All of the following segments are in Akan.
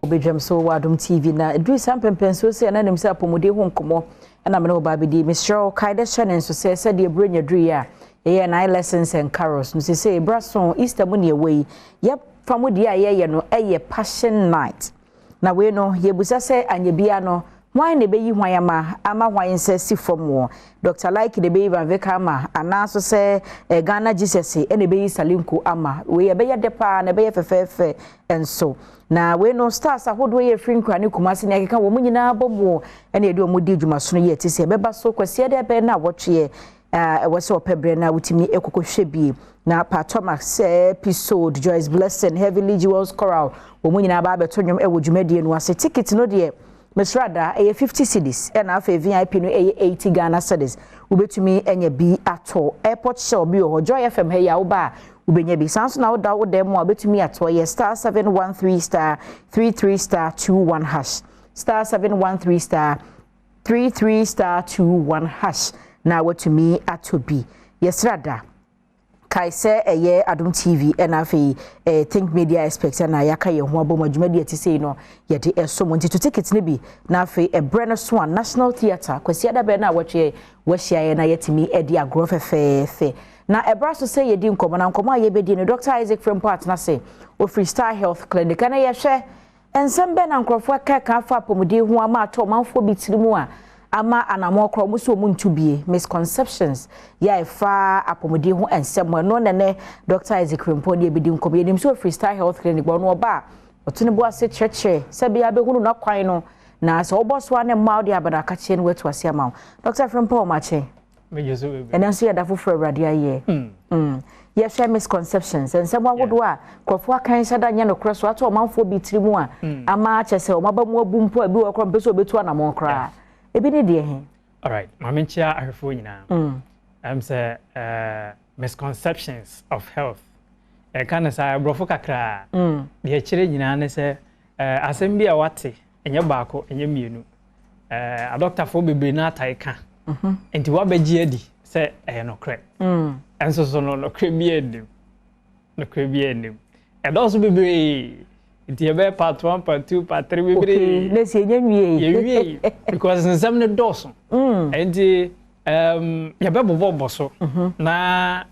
Bedwam so Adom TV na do some pempenso say na nim say apomode ho nkomo na me no ba be di Mr. Kaide Shannon so say de brenya dru ya ye na lessons and carols no say brason Easter mu ne we yep famodi a ye no eye passion night na we no ye busa say anye bia no why ne be yi hwan ama hwan say si fom Dr. Like de be Van Veka ama ana so say Ghana Jesus e ne be yi Salinko ama we ye be ye depa na be ye fefefe enso na we no stars ahodo ye free nkwa ne kumase ne akeka wo munyina bomo ene edi omudi adwumaso no ye ti se beba so kwase de be na wotwe we se opebre na wutimi ekokohwe bi na Pa Thomas episode Joyce Blessing Heavenly Jewels Choral wo munyina ba beto nwom e wo dwumadie no ase ticket no de Mesrada 50 cedis na afa VIP no 80 Ghana cedis ubetumi enye bi ato airport shell bi ho Joy FM he ya wo ba ubenya bi sanso na wo da wo dem a betumi ato ye star 713 star 33 star 21 hash star 713 star 33 star 21 hash na wotumi ato bi yesrada kai se eye Adom TV na afi think media aspects na yaka ye ho abom adwumadi ati sei no ye de eso monti to ticket ne bi na afi Breno Swan National Theatre kwasi ada be na wahia ye na yetimi edi agro fefefe na ebraso say ye di nkomo na nkomo aye be di ne Dr. Isaac from part na say o Freestyle Health Clinic na ye hwe ensem be na nkrofo ka fa pomudi ho ama ato manfo bitirimu a ama anamo kro muso muntubie misconceptions ya fa apomodi ho ensem no ne Dr. Isaac Rempo ne ebidi nkomo yenim so Freestyle Health Clinic bo no oba otune bo ase cheche se bia be hunu na kwan no na se oboso ane maudi abada ka che ne wetu ase ama Dr. Rempo ma che mejeso bebe enanso ya dafo fro awrade aye ye share misconceptions ensem awodo a krofo akan sada nya no kreso ato manfo bitirimu a ama che se o maba mu abu mpo abi wo kro mpeso obetu anamo kra ebi ne de he all right mamenchia ahwefo nyina say misconceptions of health kind of say brofo kakra de kire nyina ne say asem bi a wate enye baako enye mienu a doctor fo bebre na ataika enti wa beji adi say no kre enso so no kre bi edim no kre bi edim e do so bebre enti ebe part 1 part 2 part 3 bebre okay let's ye because nsem ne doso enti ya be bobo so na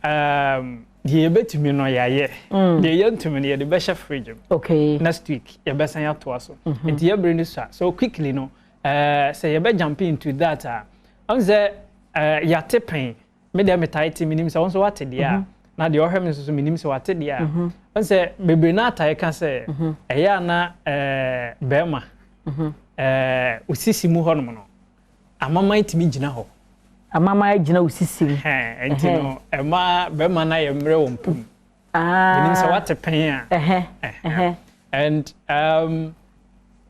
die betumi no yaye de yentumi ne de be sha fridge okay next week ya be san ya to aso enti ya bre ni so quickly no say ya be jump into that on say ya tepen me de metaiti minim say onso wate dia na de ohwem so minim say wate dia on say bebre na atai ka say eya na bema usisi mu ho no amama itimi gina ho amama gina usisi enti no ema bema na ye mre wompum minim say wate pen a and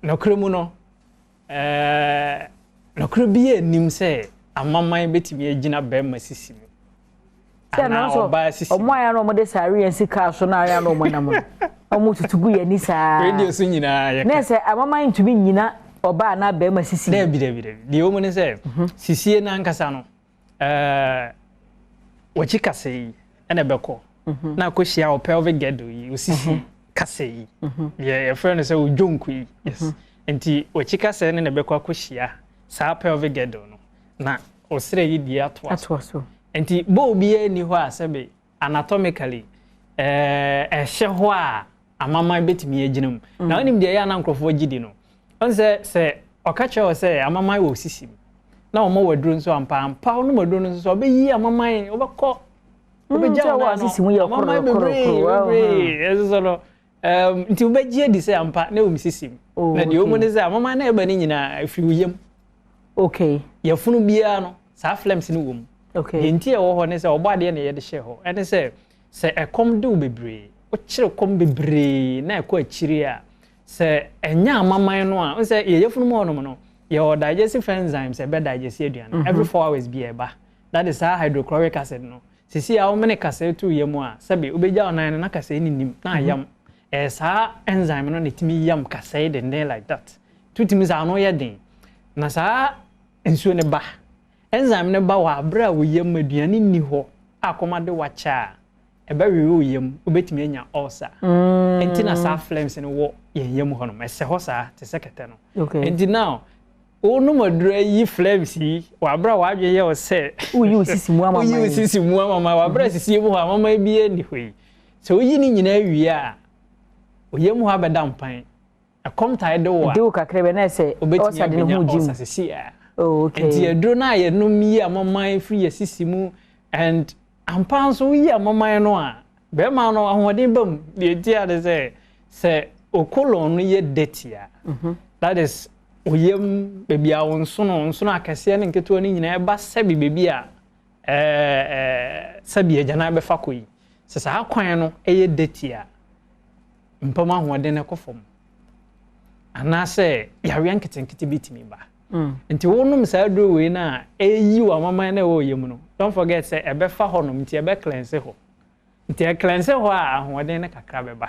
no kremu no no krebie nim say amama betimi agina bema sisi mu ana so omo aya no mo de sare yan sika so na aya no mo nam omo tutugu ya ni sa radio so nyina ya na se amama ntumi nyina oba na be ma sisi de de omo ne se sisi na nkasa no wachi kasei ene beko na akohia o pelvic girdle yi osisi kasei ye friend say ojonku yi yes enti wachi kasei ne beko akohia sa pelvic girdle no na osire yi di atwa so enti bo bia ni ho asebe anatomically ehye ho a amama betimi aginam na onim de ya na nkrofo gidi no on se okache o se amama wo sisim na o mo waduro nso ampa no waduro nso so obeyi amama obekọ obeja wa sisim ye koro eso no nti obeji edi se ampa na o sisim na de o mo ne se amama na eba ni nyina afiri uyem okay ye funu bia no sa flames ni wom okay yenti e wo ho ne se obade na ye de hye ho ene se ekom de bebre o kire kom bebre na ekọ akiri a se enya amaman no a se ye yefunu mo no no your digestive enzymes e be digest aduan every 4 hours be eba that is how hydrochloric acid no sisi a o mene kase tu yemu a se be obeja onan na kase ninim na yam sa enzyme no netimi yam kase de like that tutimi za no ye den na sa ensuo ne ba enzyme ne ba wa abra wo yam aduane ni ho akomade wacha ebe wi yem obetimi anya ulcer enti na sa flames no wo yem ho no ese ho sa te sekete no enti now onu madura yi flames yi wa bra wa adwe ye o se uyi osisi mu amama uyi osisi mu amama wa bra sisi mu amama bi eni hoi so uyi ni nyina wi a oyem ho abeda mpan akom tai de wo a de wo kakrebe na se ulcer de no hu jim sisi a okay enti aduro na ye no mi amama free sisi mu and ampanso yi amama no a be ma no ahoden bam de dia de se okolon no ye detia that is oyem bebi a wonso no akase ne nketo ni nyina eba sabi bebi a sabi agana be fa koyi se sa kwan no eye detia mpama ahoden ne kofom ana se yawe nketenkete bitimi ba nti wonum sa aduro we na eyi wa mama na wo yem no don't forget say ebe fa honom nti ebe cleanse ho nti e cleanse ho a ahoden ne kakra be ba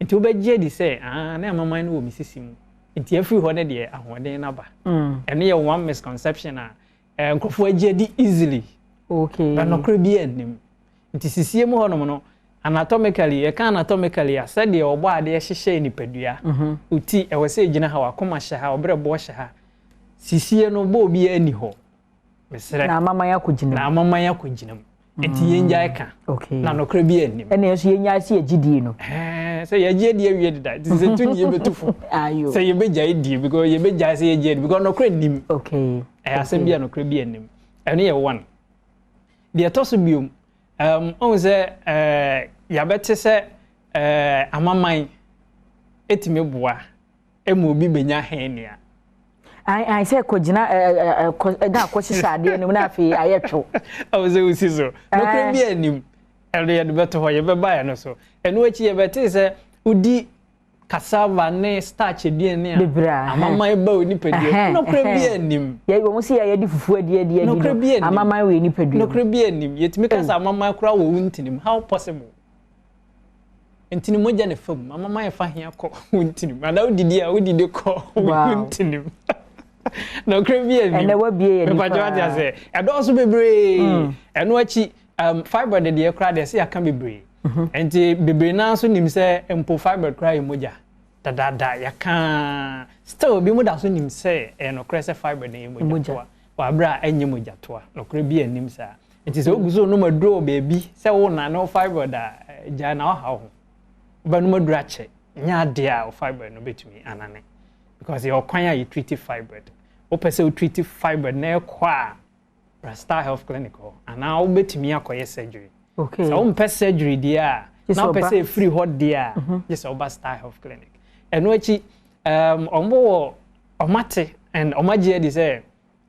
nti wo begye di say na mama na wo misisi mu nti afi ho ne de ahoden na ba ene ye one misconception a nkofo agye di easily okay but no kra bi anim nti sisie mu honom no anatomically e kan anatomically asa de obo ade hyehye nipadua uti e wese gina ha wakoma hye ha obre bo hye ha sisie no bo bi ani ho mesre na mama ya kugina enti yenja eka okay na no kra bi anim ene yeso yenya ase agidie no say yagidi awie dida se tuni yebetufo ayo say yebeja idie because yebeja say yagidi because no kra nim okay asem bia no kra bi anim ene ye one de toso biom on say yabete se amaman etime boa emu obi benya henia I say kojina da kwosisa ade no na afi ayetwo awze usizo no kra bi anim ere de beto ho ye beba ya no so enu achi ye bete se udi cassava ne starch aduane a amama eba onipadua no kra bi anim ye wo musi ya di fufu adi amama we onipadua no kra bi anim yetimi kasa amama kra wo wuntinim how possible entini moja ne fam amama ye fa hia ko wuntinim ana udidi a udidi ko wuntinim no kra bi anim ene wa bie ye ni pa jwa dia se edo so bebre enu achi fiber de ye kra de se aka bebre enti bebre na so nim se empo fiber kra ye moja da yaka still bi moda so nim se no kra se fiber de ye moja wa bra anye moja to no kra bi anim sa enti se oguzo no maduro baby se wo na no fiber da ja na ha ho ba no maduro ache nya de a fiber no betumi anane because your kwanya you treat fiber opese you treat fiber na kwa Star Health Clinic and now betimi akoye surgery okay so umpe surgery dia now pese free hot dia just over Star Health Clinic eno achi ombo omate and omagie di say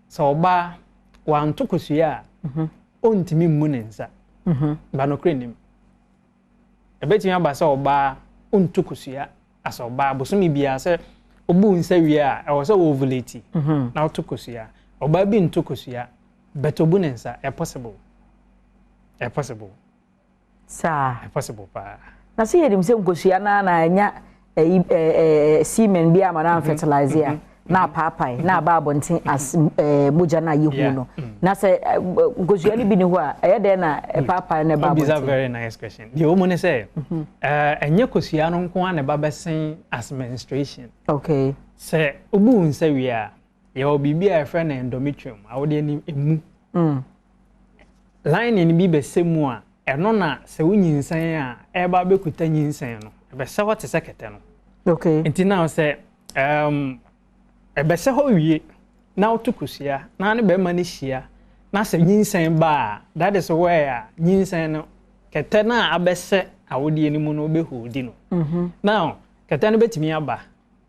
so oba wantukosua ontimi munensa ba no krenim ebetimi aba so oba ontukosua asa oba bosumi bia say obu nsa wi a e wo so ovulate na otukosua oba bi ntukosua but obunensa possible sa possible pa na se yedim se nkosua na anya semen bi ama na fertilizer na papai na ba abonten as moja na yehu no na se nkosua ni bi ni ho a eye na papai na ba abonten. This is a very nice question. The woman say enye kosua no nko na ba besen as menstruation. Okay. Se obunsa wi a ye obibi a friend endometrium awode ni emu line ni bi besemu a eno na se wunyinsan a eba bekuta nyinsan no ebese ho te sekete no okay enti now se ebese ho wie na otukusia na ne be ma ne hia na se nyinsan ba that is where nyinsan no kete na abese awode ni mu no obehudi no now kete no betimi aba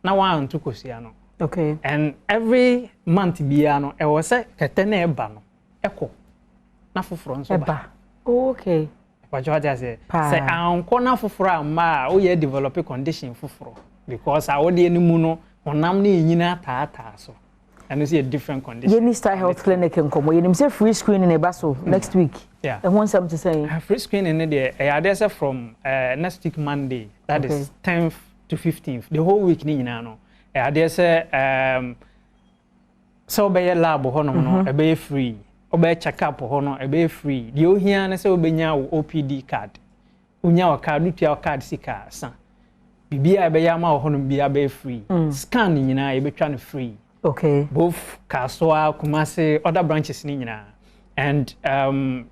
na wa antukusia no okay and every month bia no e wo se kete na eba no eko na foforo nso ba okay pa jo ati say anko na foforo ama o ye develop condition foforo because awode ni mu no onam na enyina taata so and you see a different condition. Yeni Star Health Clinic nkomo yenim say free screening e ba so next week. Yeah. I want something to say. Free screening there I from next week Monday, that is 10th to 15th, the whole week ni nyina no. I say so be lab ho no no e be free. Obe check up ho no e be free. The ohia na say obenya wo OPD card. unya wa card utua card sika sa bibia be ya ma wo hono bia be free scan nyina e betwa no free okay both Kaswa Kumasi other branches ni nyina and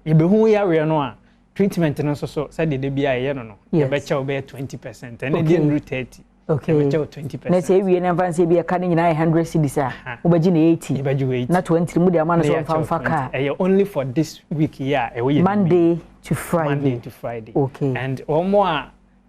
ye be hu ya we no a treatment no so said the bia ye no ye be cha be 20% and the 30 okay ye be cha 20% na say we na fancy bia ka ni nyina 100 cedis a wo be gi na 80 ye be gi 80 na 20 mu de ama no so fanfa ka only for this week here Monday to Friday okay and one more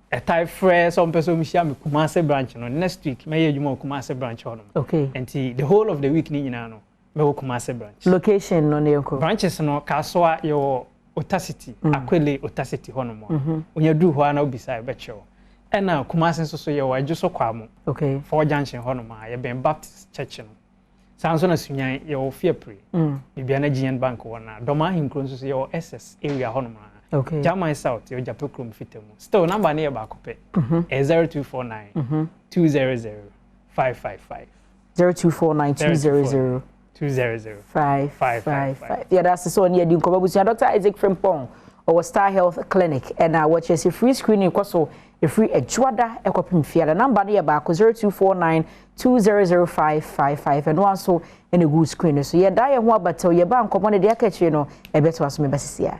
a type fresh some person mishia me Kumasi branch no next week me ye djuma Kumasi branch hono okay and the whole of the week ni nyina no me wo Kumasi branch location no ne ko branches no Kaswa yo Otacity Akwele Otacity hono mo onya du ho ana obisa be chewo e na Kumasi so ye wa juso kwa mo okay for junction hono ma ye ben Baptist church no sanso na sunyan ye wo Fiepre bibia na GN bank wona doma hinkro so ye wo SS area hono ma okay Jamai South yo Japekrom fitemu still number na ye ba ko pe 0249 200 555 0249 200 555 yeah that's so near the Kobabusia Dr. Isaac Frimpong or Star Health Clinic and what you see free screening so a free ejwada ekopim fiada number na ye ba ko 0249 200 555 and also in a good screen so yeah die ho abato ye ba nkomo ne de akachi no e beto aso me basisia.